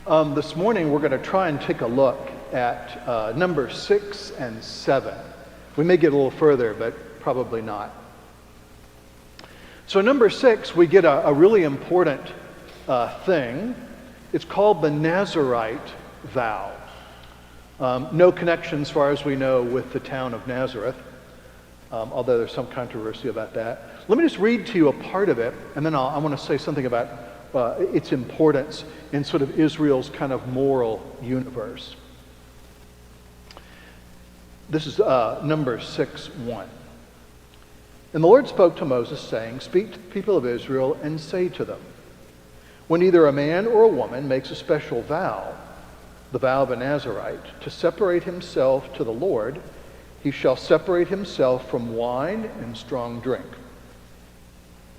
This morning we're going to try and take a look at number 6 and 7. We may get a little further, but probably not. So number 6, we get a really important thing. It's called the Nazarite Valve. No connection, as far as we know, with the town of Nazareth, although there's some controversy about that. Let me just read to you a part of it, and then I want to say something about its importance in sort of Israel's kind of moral universe. This is number 6:1. And the Lord spoke to Moses, saying, "Speak to the people of Israel and say to them, when either a man or a woman makes a special vow, the vow of a Nazarite, to separate himself to the Lord, he shall separate himself from wine and strong drink.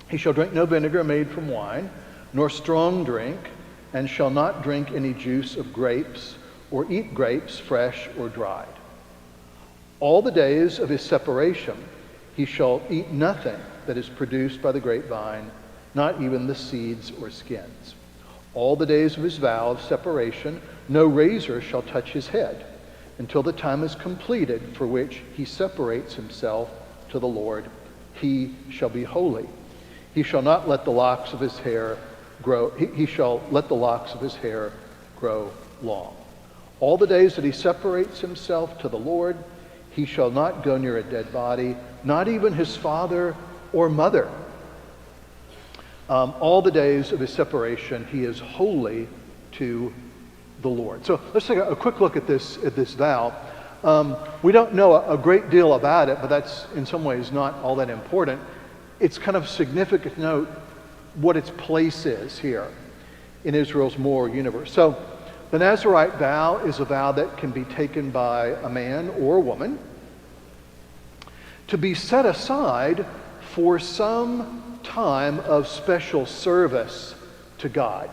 He shall drink no vinegar made from wine, nor strong drink, and shall not drink any juice of grapes, or eat grapes fresh or dried. All the days of his separation he shall eat nothing that is produced by the grapevine, not even the seeds or skins. All the days of his vow of separation no razor shall touch his head, until the time is completed for which he separates himself to the Lord. He shall be holy. He shall not let the locks of his hair grow. He shall let the locks of his hair grow long. All the days that he separates himself to the Lord, he shall not go near a dead body, not even his father or mother. All the days of his separation, he is holy to the Lord." So let's take a quick look at this vow. We don't know a great deal about it, but that's in some ways not all that important. It's kind of significant to note what its place is here in Israel's moral universe. So the Nazarite vow is a vow that can be taken by a man or a woman to be set aside for some time of special service to God.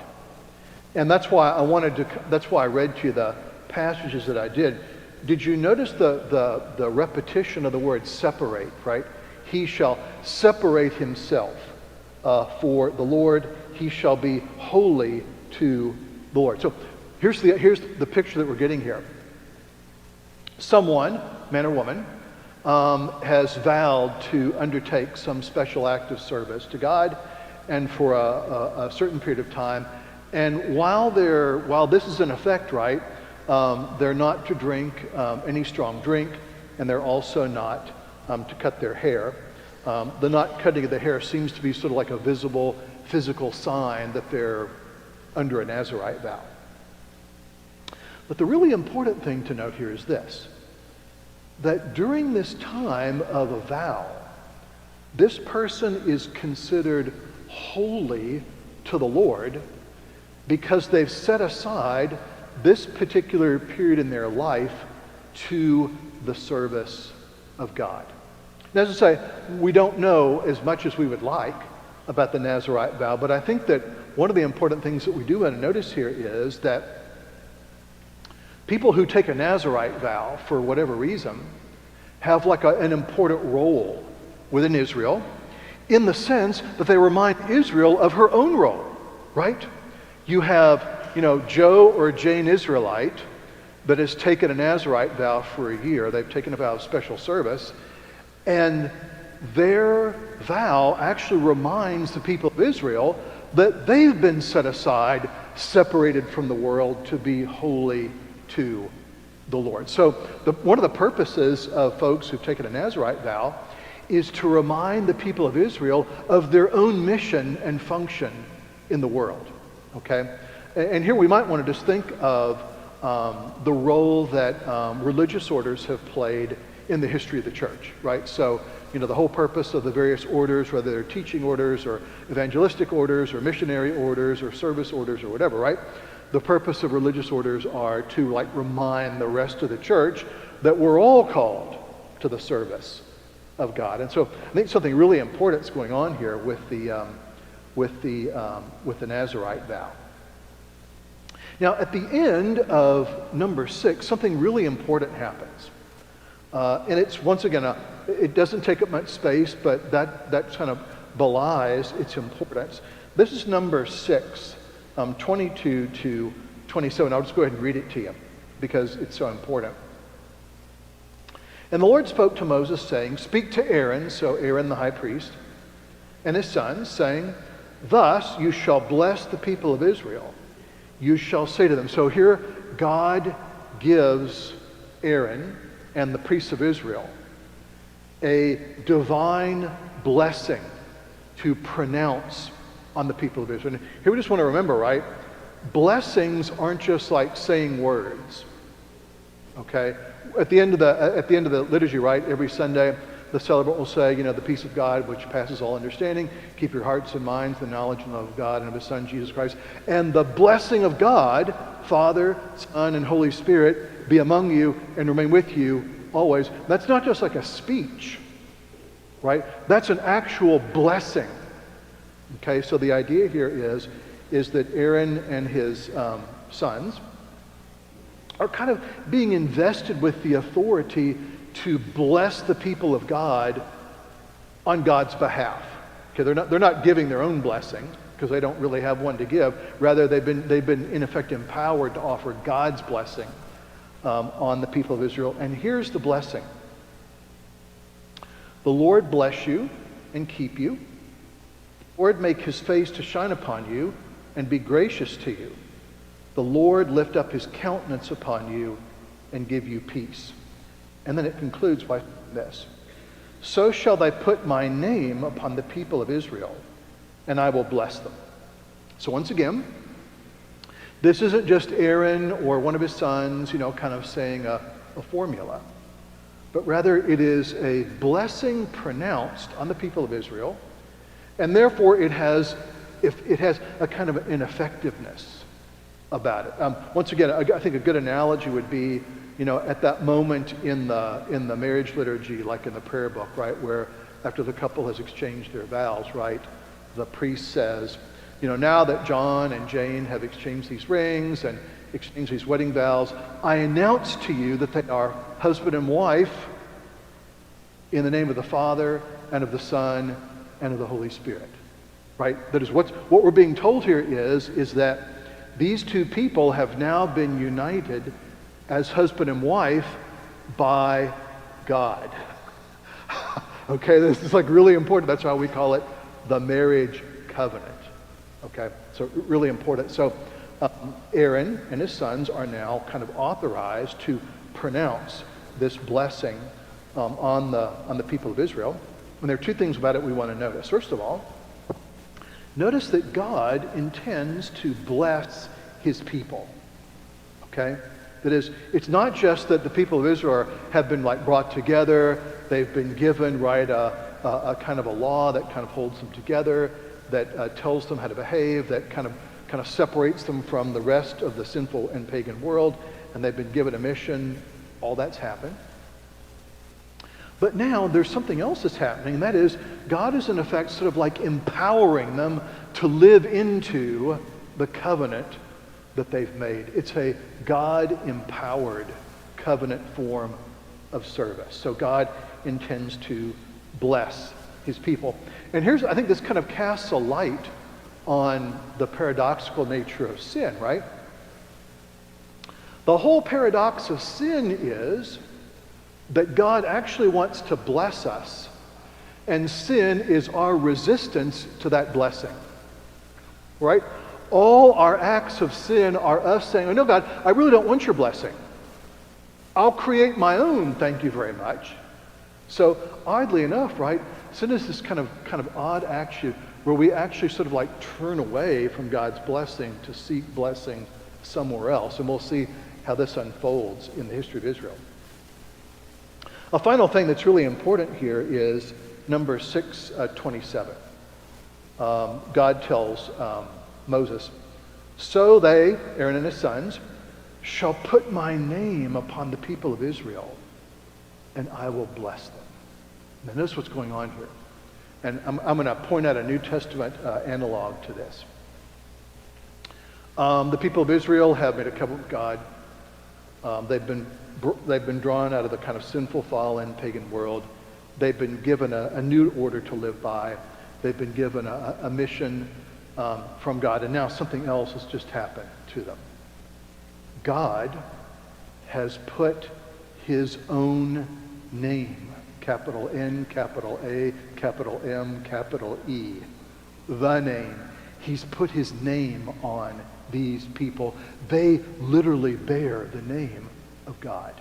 And that's why I read to you the passages that I did. Did you notice the repetition of the word separate, right? He shall separate himself for the Lord. He shall be holy to the Lord. So here's the picture that we're getting here. Someone, man or woman, has vowed to undertake some special act of service to God, and for a certain period of time. And while this is in effect, right, they're not to drink any strong drink, and they're also not to cut their hair. The not cutting of the hair seems to be sort of like a visible physical sign that they're under a Nazarite vow. But the really important thing to note here is this, that during this time of a vow, this person is considered holy to the Lord because they've set aside this particular period in their life to the service of God. Now, as I say, we don't know as much as we would like about the Nazarite vow, but I think that one of the important things that we do want to notice here is that people who take a Nazarite vow for whatever reason have like an important role within Israel, in the sense that they remind Israel of her own role, right? You have, Joe or Jane Israelite that has taken a Nazarite vow for a year. They've taken a vow of special service. And their vow actually reminds the people of Israel that they've been set aside, separated from the world to be holy to the Lord. So one of the purposes of folks who've taken a Nazarite vow is to remind the people of Israel of their own mission and function in the world. Okay? And here we might want to just think of the role that religious orders have played in the history of the church, right? So, the whole purpose of the various orders, whether they're teaching orders or evangelistic orders or missionary orders or service orders or whatever, right? The purpose of religious orders are to remind the rest of the church that we're all called to the service of God. And so I think something really important is going on here with the Nazarite vow. Now, at the end of number 6, something really important happens. And it's, once again, it doesn't take up much space, but that kind of belies its importance. This is number 6, 22 to 27. I'll just go ahead and read it to you because it's so important. And the Lord spoke to Moses, saying, "Speak to Aaron," so Aaron the high priest, "and his sons, saying, Thus you shall bless the people of Israel. You shall say to them." So here God gives Aaron and the priests of Israel a divine blessing to pronounce on the people of Israel. And here we just want to remember, right? Blessings aren't just like saying words. Okay? At the end of the liturgy, right, every Sunday, the celebrant will say, the peace of God, which passes all understanding, keep your hearts and minds, the knowledge and love of God and of his Son, Jesus Christ. And the blessing of God, Father, Son, and Holy Spirit, be among you and remain with you always. That's not just like a speech, right? That's an actual blessing. Okay, so the idea here is that Aaron and his sons are kind of being invested with the authority to bless the people of God on God's behalf. Okay, they're not giving their own blessing because they don't really have one to give. Rather, they've been in effect empowered to offer God's blessing on the people of Israel. And here's the blessing: the Lord bless you and keep you. The Lord make his face to shine upon you and be gracious to you. The Lord lift up his countenance upon you and give you peace. And then it concludes by this: So shall they put my name upon the people of Israel, and I will bless them. So once again, this isn't just Aaron or one of his sons, kind of saying a formula, but rather it is a blessing pronounced on the people of Israel, and therefore it has a kind of an effectiveness about it. Once again, I think a good analogy would be, at that moment in the marriage liturgy, like in the prayer book, right, where after the couple has exchanged their vows, right, the priest says, now that John and Jane have exchanged these rings and exchanged these wedding vows, I announce to you that they are husband and wife in the name of the Father and of the Son and of the Holy Spirit, right? That is what we're being told here is that these two people have now been united as husband and wife by God. Okay, this is like really important. That's why we call it the marriage covenant. Okay, so really important. So Aaron and his sons are now kind of authorized to pronounce this blessing on the people of Israel. And there are two things about it we want to notice. First of all, notice that God intends to bless his people. Okay? That is, it's not just that the people of Israel have been brought together, they've been given, right, a kind of a law that kind of holds them together, that tells them how to behave, that kind of separates them from the rest of the sinful and pagan world, and they've been given a mission. All that's happened. But now there's something else that's happening, and that is God is in effect sort of like empowering them to live into the covenant that they've made. It's a God-empowered covenant form of service. So God intends to bless his people. And I think this kind of casts a light on the paradoxical nature of sin, right? The whole paradox of sin is that God actually wants to bless us, and sin is our resistance to that blessing, right? All our acts of sin are us saying, "Oh no, God, I really don't want your blessing. I'll create my own, thank you very much." So oddly enough, right, sin is this kind of odd action where we actually sort of turn away from God's blessing to seek blessing somewhere else. And we'll see how this unfolds in the history of Israel. A final thing that's really important here is number 6:27. God tells Moses, "So they," Aaron and his sons, "shall put my name upon the people of Israel, and I will bless them." Now notice what's going on here. And I'm going to point out a New Testament analog to this. The people of Israel have made a covenant with God. They've been drawn out of the kind of sinful, fallen, pagan world. They've been given a new order to live by. They've been given a mission from God, and now something else has just happened to them. God has put his own name, capital N, capital A, capital M, capital E, the name. He's put his name on these people. They literally bear the name of God.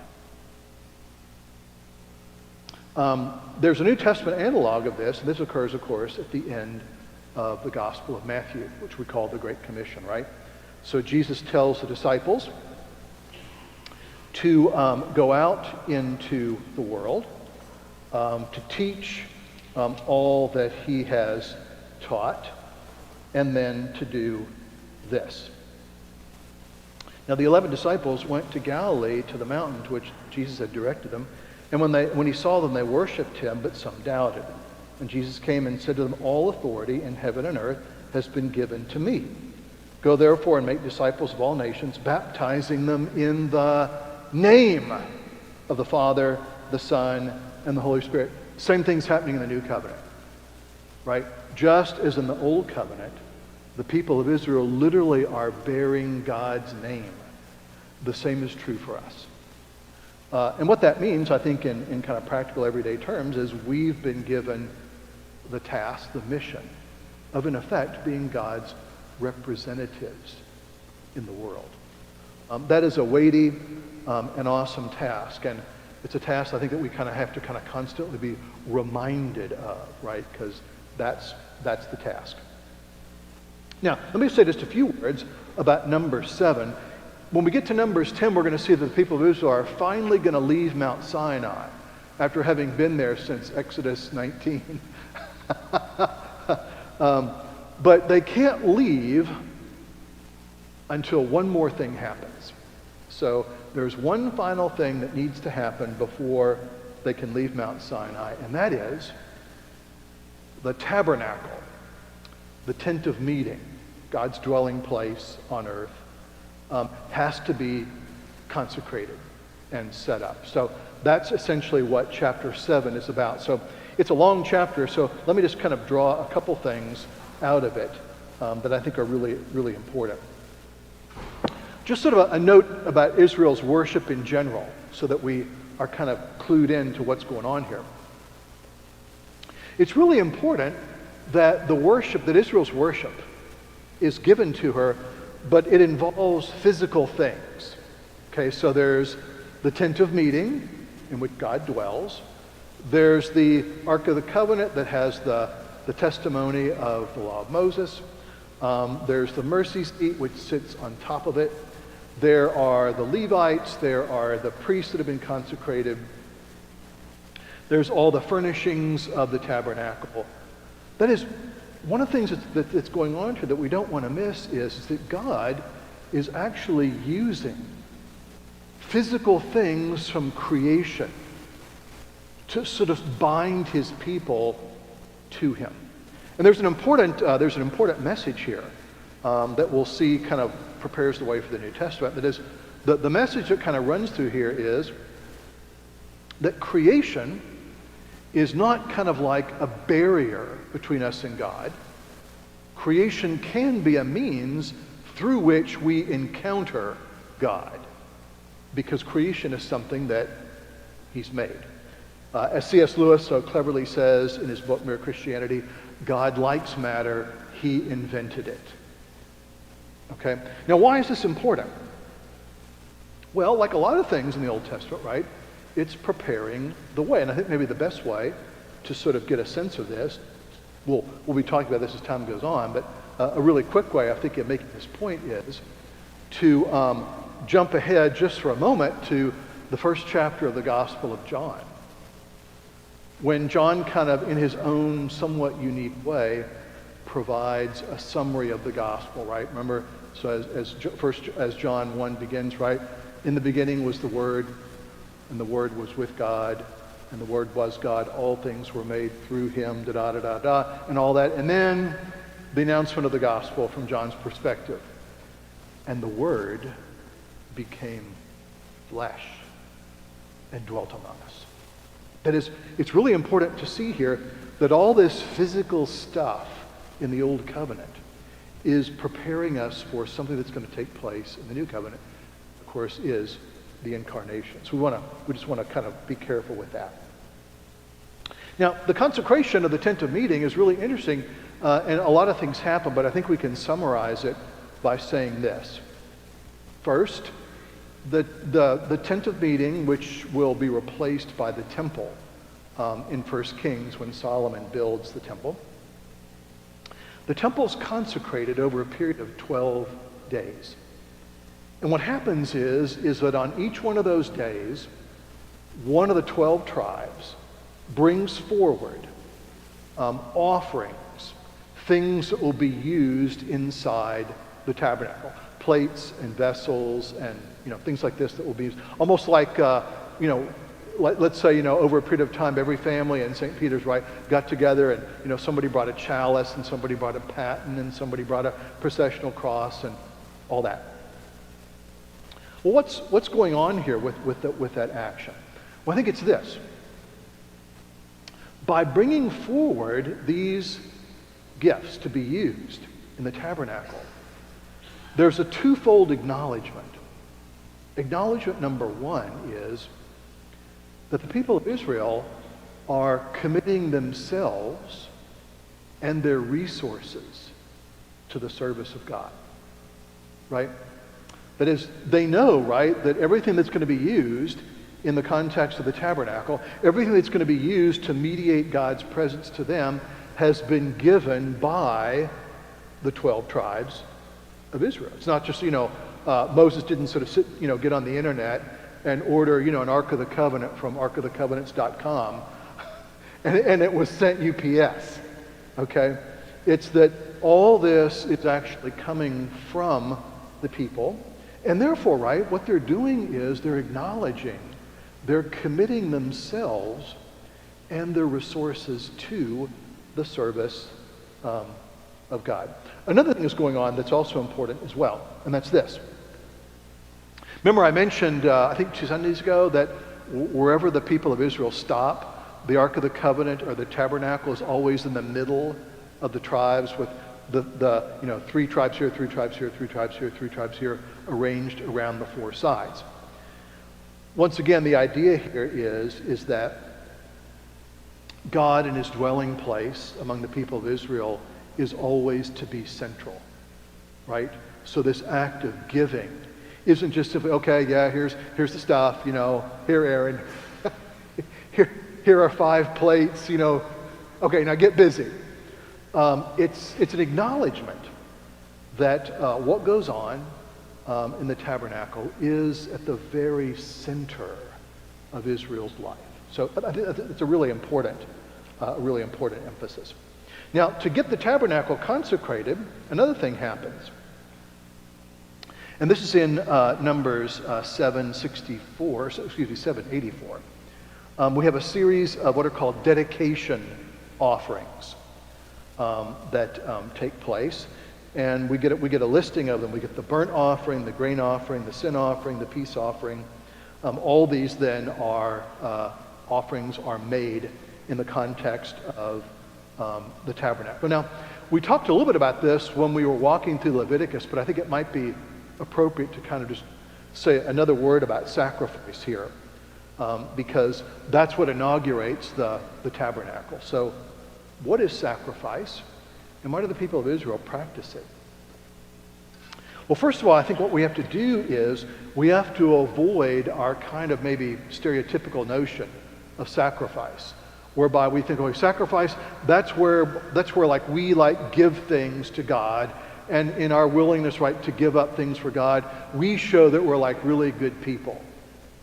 There's a New Testament analog of this, and this occurs, of course, at the end of the Gospel of Matthew, which we call the Great Commission, right? So Jesus tells the disciples to go out into the world, to teach all that he has taught, and then to do this. Now the 11 disciples went to Galilee, to the mountain to which Jesus had directed them, and when he saw them, they worshipped him, but some doubted. And Jesus came and said to them, all authority in heaven and earth has been given to me. Go therefore and make disciples of all nations, baptizing them in the name of the Father, the Son, and the Holy Spirit. Same thing's happening in the New Covenant, right? Just as in the Old Covenant, the people of Israel literally are bearing God's name. The same is true for us. And what that means, I think, in kind of practical everyday terms, is we've been given the task, the mission, of in effect being God's representatives in the world. That is a weighty and awesome task, and it's a task I think that we kind of have to kind of constantly be reminded of, right? Because that's the task. Now, let me say just a few words about number 7. When we get to Numbers 10, we're going to see that the people of Israel are finally going to leave Mount Sinai after having been there since Exodus 19. But they can't leave until one more thing happens. So there's one final thing that needs to happen before they can leave Mount Sinai, and that is the tabernacle, the tent of meeting, God's dwelling place on earth, has to be consecrated and set up. So that's essentially what chapter 7 is about. So it's a long chapter, so let me just kind of draw a couple things out of it that I think are really, really important. Just sort of a note about Israel's worship in general, so that we are kind of clued in to what's going on here. It's really important that the worship, that Israel's worship, is given to her, but it involves physical things. Okay, so there's the tent of meeting, in which God dwells. There's the Ark of the Covenant that has the testimony of the law of Moses. There's the mercy seat, which sits on top of it. There are the Levites. There are the priests that have been consecrated. There's all the furnishings of the tabernacle. That is, one of the things that's going on here that we don't want to miss is that God is actually using physical things from creation to sort of bind his people to him. And there's an important message here that we'll see kind of prepares the way for the New Testament. That is, the message that kind of runs through here is that creation is not kind of like a barrier between us and God. Creation can be a means through which we encounter God, because creation is something that he's made. As C.S. Lewis so cleverly says in his book, Mere Christianity, God likes matter, he invented it. Okay? Now, why is this important? Well, like a lot of things in the Old Testament, right? It's preparing the way. And I think maybe the best way to sort of get a sense of this, we'll be talking about this as time goes on, but a really quick way I think of making this point is to jump ahead just for a moment to the first chapter of the Gospel of John. When John kind of in his own somewhat unique way provides a summary of the gospel, right? Remember, so as John 1 begins, right? In the beginning was the Word, and the Word was with God, and the Word was God. All things were made through him, da-da-da-da-da, and all that. And then the announcement of the gospel from John's perspective. And the Word became flesh and dwelt among us. That is, it's really important to see here that all this physical stuff in the Old Covenant is preparing us for something that's going to take place in the New Covenant. The course, is the incarnation. So we just want to kind of be careful with that. Now, the consecration of the tent of meeting is really interesting, and a lot of things happen, but I think we can summarize it by saying this. First, the tent of meeting, which will be replaced by the temple in 1 Kings when Solomon builds the temple. The temple's consecrated over a period of 12 days. And what happens is that on each one of those days, one of the 12 tribes brings forward offerings, things that will be used inside the tabernacle, plates and vessels and things like this that will be used. Almost like let's say over a period of time, every family in St. Peter's, right, got together and somebody brought a chalice and somebody brought a paten and somebody brought a processional cross and all that. Well, what's going on here with that action? Well, I think it's this. By bringing forward these gifts to be used in the tabernacle, there's a twofold acknowledgement. Acknowledgement number one is that the people of Israel are committing themselves and their resources to the service of God, right? That is, they know, right, that everything that's going to be used in the context of the tabernacle, everything that's going to be used to mediate God's presence to them has been given by the 12 tribes of Israel. It's not just, Moses didn't sort of sit, get on the internet and order, an Ark of the Covenant from arkofthecovenants.com and it was sent UPS, okay? It's that all this is actually coming from the people, and therefore, right, what they're doing is they're acknowledging, they're committing themselves and their resources to the service of God. Another thing that's going on that's also important as well, and that's this. Remember I mentioned, I think 2 Sundays ago, that wherever the people of Israel stop, the Ark of the Covenant or the tabernacle is always in the middle of the tribes with the 3 tribes here, 3 tribes here, 3 tribes here, 3 tribes here, arranged around the 4 sides. Once again, the idea here is that God in his dwelling place among the people of Israel is always to be central, right? So this act of giving isn't just simply, okay, yeah, here's the stuff, here, Aaron, here are 5 plates, okay, now get busy. It's an acknowledgement that what goes on in the tabernacle is at the very center of Israel's life. So I think it's a really important emphasis. Now, to get the tabernacle consecrated, another thing happens. And this is in Numbers 784. We have a series of what are called dedication offerings that take place. And we get a listing of them. We get the burnt offering, the grain offering, the sin offering, the peace offering. All these then are offerings are made in the context of the tabernacle. Now, we talked a little bit about this when we were walking through Leviticus, but I think it might be appropriate to kind of just say another word about sacrifice here, because that's what inaugurates the tabernacle. So what is sacrifice, and why do the people of Israel practice it? Well, first of all, I think what we have to do is we have to avoid our kind of maybe stereotypical notion of sacrifice, whereby we think, oh, sacrifice, that's where like we like give things to God, and in our willingness, right, to give up things for God, we show that we're like really good people,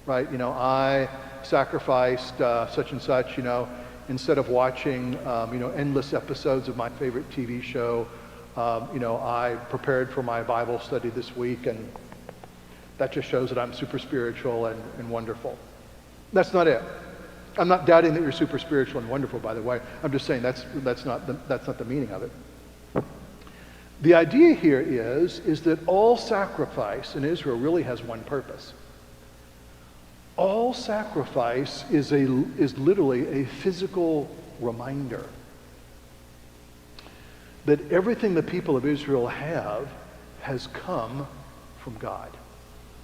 right? I sacrificed such and such, instead of watching, endless episodes of my favorite TV show, I prepared for my Bible study this week, and that just shows that I'm super spiritual and wonderful. That's not it. I'm not doubting that you're super spiritual and wonderful, by the way. I'm just saying that's not the meaning of it. The idea here is that all sacrifice in Israel really has one purpose. All sacrifice is literally a physical reminder that everything the people of Israel have has come from God.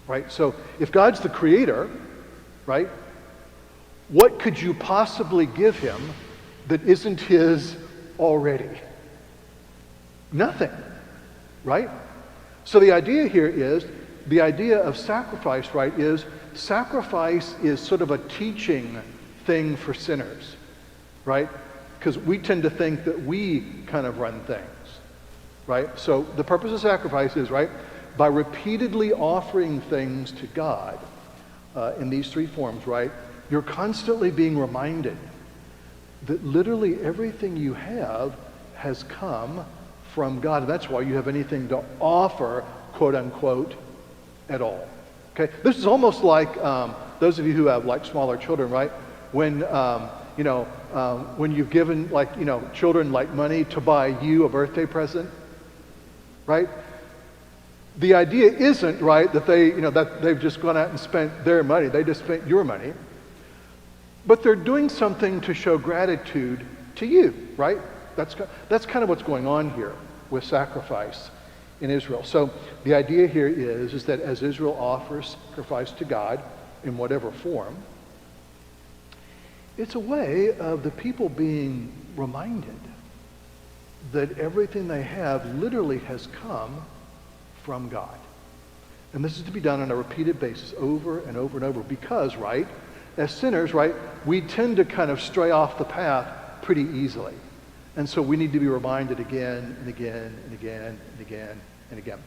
right? So if God's the creator, right, what could you possibly give him that isn't his already? Nothing, right? So the idea here is, the idea of sacrifice, right, is sacrifice is sort of a teaching thing for sinners, right? Because we tend to think that we kind of run things, right? So the purpose of sacrifice is, right, by repeatedly offering things to God in these three forms, right, you're constantly being reminded that literally everything you have has come from God. And that's why you have anything to offer, quote unquote, at all. Okay, this is almost like those of you who have like smaller children, right? When when you've given children like money to buy you a birthday present, right? The idea isn't, right, that that they've just gone out and spent their money. They just spent your money, but they're doing something to show gratitude to you, right? That's kind of what's going on here with sacrifice in Israel. So the idea here is that as Israel offers sacrifice to God in whatever form, it's a way of the people being reminded that everything they have literally has come from God. And this is to be done on a repeated basis over and over and over because, right, as sinners, right, we tend to kind of stray off the path pretty easily. And so we need to be reminded again and again and again and again and again.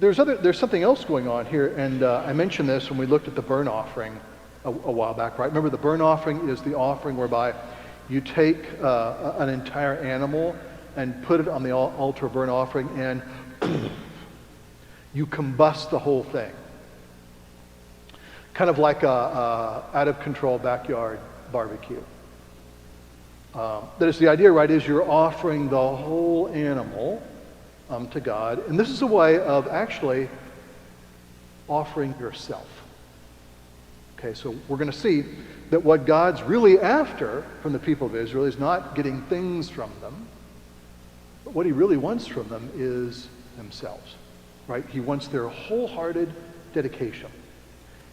There's something else going on here, and I mentioned this when we looked at the burnt offering a while back, right? Remember, the burnt offering is the offering whereby you take an entire animal and put it on the altar of burnt offering, and you combust the whole thing. Kind of like a out-of-control backyard barbecue. That is the idea, right, is you're offering the whole animal to God. And this is a way of actually offering yourself. Okay, so we're going to see that what God's really after from the people of Israel is not getting things from them, but what he really wants from them is themselves, right? He wants their wholehearted dedication.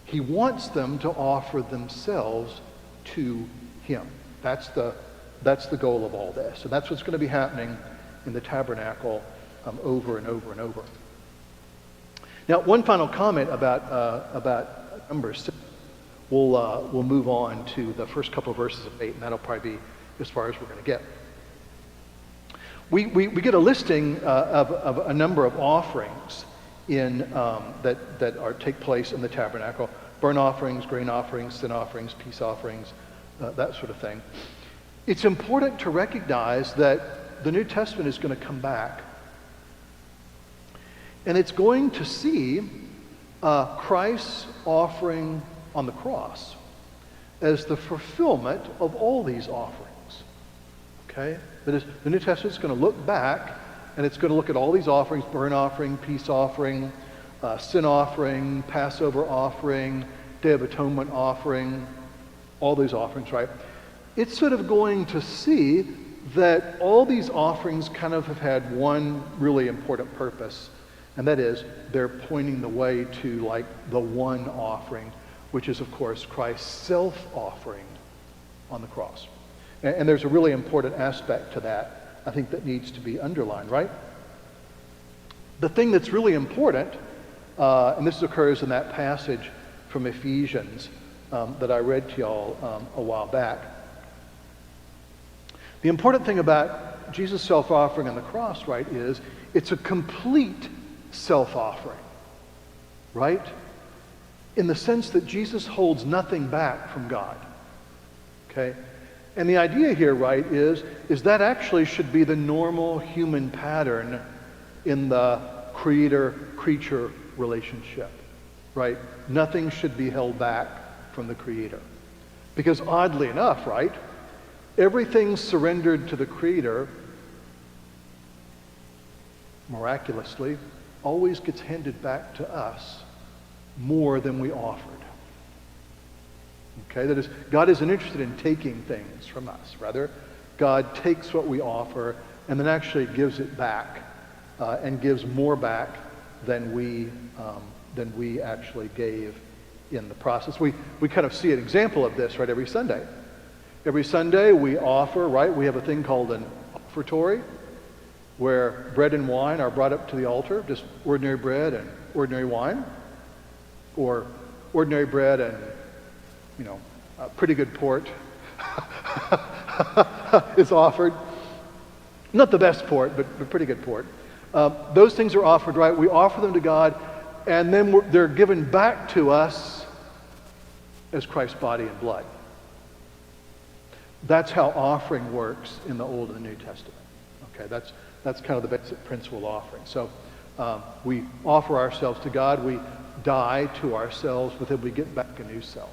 He wants them to offer themselves to him. That's the goal of all this. And that's what's going to be happening in the tabernacle over and over and over. Now, one final comment about Numbers. We'll move on to the first couple of verses of 8, and that'll probably be as far as we're going to get. We get a listing of a number of offerings in that take place in the tabernacle: burnt offerings, grain offerings, sin offerings, peace offerings, that sort of thing. It's important to recognize that the New Testament is going to come back, and it's going to see Christ's offering on the cross as the fulfillment of all these offerings. Okay? That is, the New Testament is going to look back, and it's going to look at all these offerings: burnt offering, peace offering, sin offering, Passover offering, Day of Atonement offering, all these offerings, right? It's sort of going to see that all these offerings kind of have had one really important purpose, and that is they're pointing the way to like the one offering, which is, of course, Christ's self-offering on the cross. And there's a really important aspect to that, I think, that needs to be underlined, right? The thing that's really important, and this occurs in that passage from Ephesians that I read to y'all a while back. The important thing about Jesus' self-offering on the cross, right, is it's a complete self-offering, right? In the sense that Jesus holds nothing back from God, okay? And the idea here, right, is that actually should be the normal human pattern in the creator-creature relationship, right? Nothing should be held back from the Creator. Because oddly enough, right, everything surrendered to the Creator, miraculously, always gets handed back to us more than we offered. Okay, that is, God isn't interested in taking things from us. Rather, God takes what we offer and then actually gives it back and gives more back than we than we actually gave in the process. We kind of see an example of this, right, every Sunday. Every Sunday we offer, right, we have a thing called an offertory, where bread and wine are brought up to the altar, just ordinary bread and ordinary wine, or ordinary bread and, pretty good port is offered. Not the best port, but pretty good port. Those things are offered, right? We offer them to God, and then they're given back to us as Christ's body and blood. That's how offering works in the Old and the New Testament. Okay, that's kind of the basic principle of offering. So we offer ourselves to God, we die to ourselves, but then we get back a new self.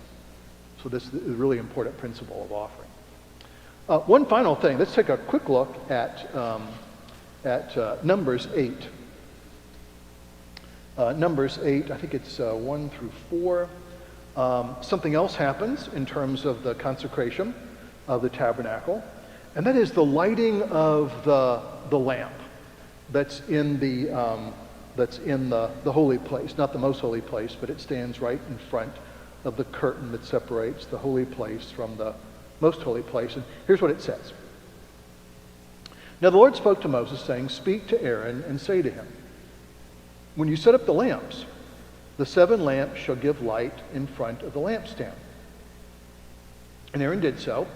So this is a really important principle of offering. One final thing, let's take a quick look at Numbers 8. Numbers 8, I think it's 1 through 4. Something else happens in terms of the consecration of the tabernacle, and that is the lighting of the lamp that's in the holy place, not the most holy place, but it stands right in front of the curtain that separates the holy place from the most holy place. And here's what it says. Now the Lord spoke to Moses, saying, "Speak to Aaron and say to him, when you set up the lamps, the 7 lamps shall give light in front of the lampstand." And Aaron did so.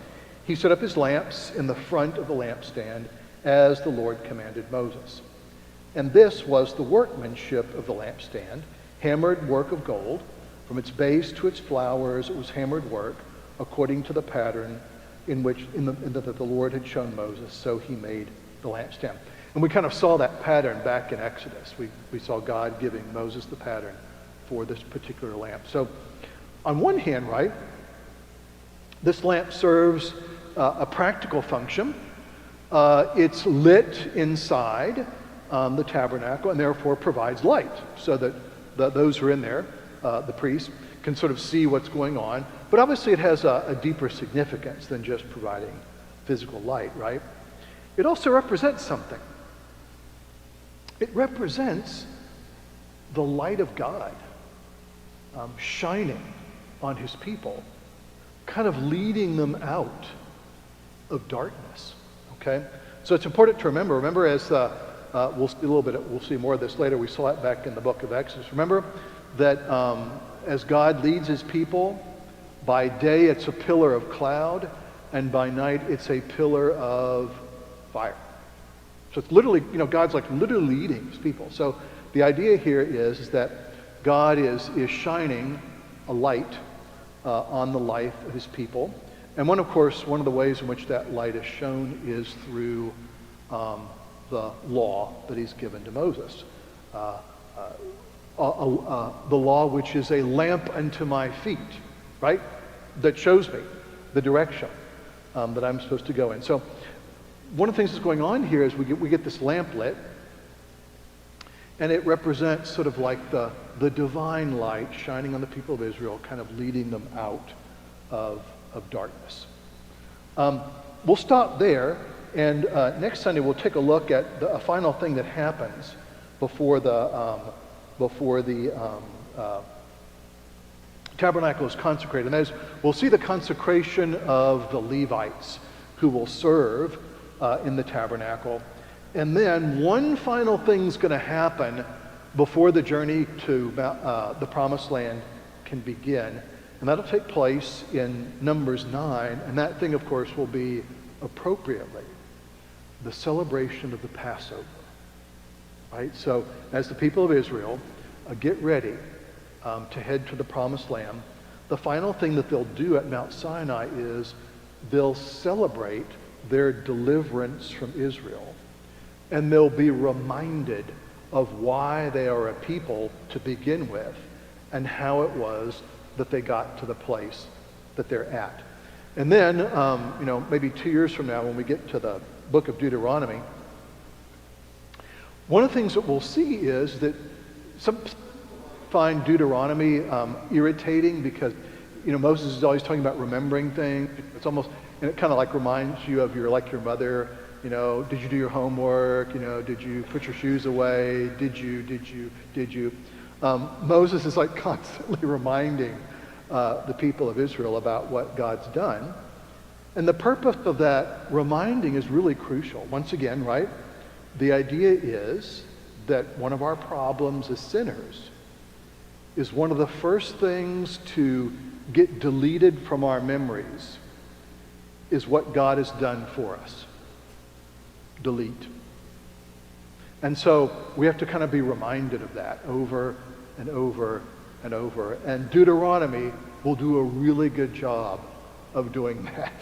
He set up his lamps in the front of the lampstand as the Lord commanded Moses. And this was the workmanship of the lampstand, hammered work of gold. From its base to its flowers it was hammered work, according to the pattern that the Lord had shown Moses. So he made the lampstand. And we kind of saw that pattern back in Exodus. We saw God giving Moses the pattern for this particular lamp. So on one hand, right, this lamp serves a practical function. It's lit inside the tabernacle and therefore provides light so that those who are in there, the priests, can sort of see what's going on. But obviously it has a deeper significance than just providing physical light, right? It also represents something. It represents the light of God shining on his people, kind of leading them out of darkness, okay? So it's important to remember as we'll see a little bit, we'll see more of this later. We saw it back in the book of Exodus. Remember that as God leads his people, by day it's a pillar of cloud, and by night it's a pillar of fire. So it's literally, God's like literally leading his people. So the idea here is that God is shining a light on the life of his people. And one of the ways in which that light is shown is through the law that he's given to Moses. The law which is a lamp unto my feet, right? That shows me the direction that I'm supposed to go in. So one of the things that's going on here is we get this lamp lit, and it represents sort of like the divine light shining on the people of Israel, kind of leading them out of darkness. We'll stop there, and next Sunday we'll take a look at a final thing that happens before the tabernacle is consecrated. And that is, we'll see the consecration of the Levites who will serve in the tabernacle. And then one final thing's going to happen before the journey to the Promised Land can begin. And that'll take place in Numbers 9. And that thing, of course, will be appropriately the celebration of the Passover. Right? So as the people of Israel get ready to head to the Promised Land, the final thing that they'll do at Mount Sinai is they'll celebrate their deliverance from Israel. And they'll be reminded of why they are a people to begin with and how it was that they got to the place that they're at. And then, maybe 2 years from now when we get to the Book of Deuteronomy, one of the things that we'll see is that some find Deuteronomy irritating because, Moses is always talking about remembering things. It's almost, and it kind of like reminds you of your mother. Did you do your homework? Did you put your shoes away? Did you? Moses is like constantly reminding the people of Israel about what God's done. And the purpose of that reminding is really crucial. Once again, right? The idea is that one of our problems as sinners is one of the first things to get deleted from our memories is what God has done for us. Delete. And so we have to kind of be reminded of that over and over and over. And Deuteronomy will do a really good job of doing that.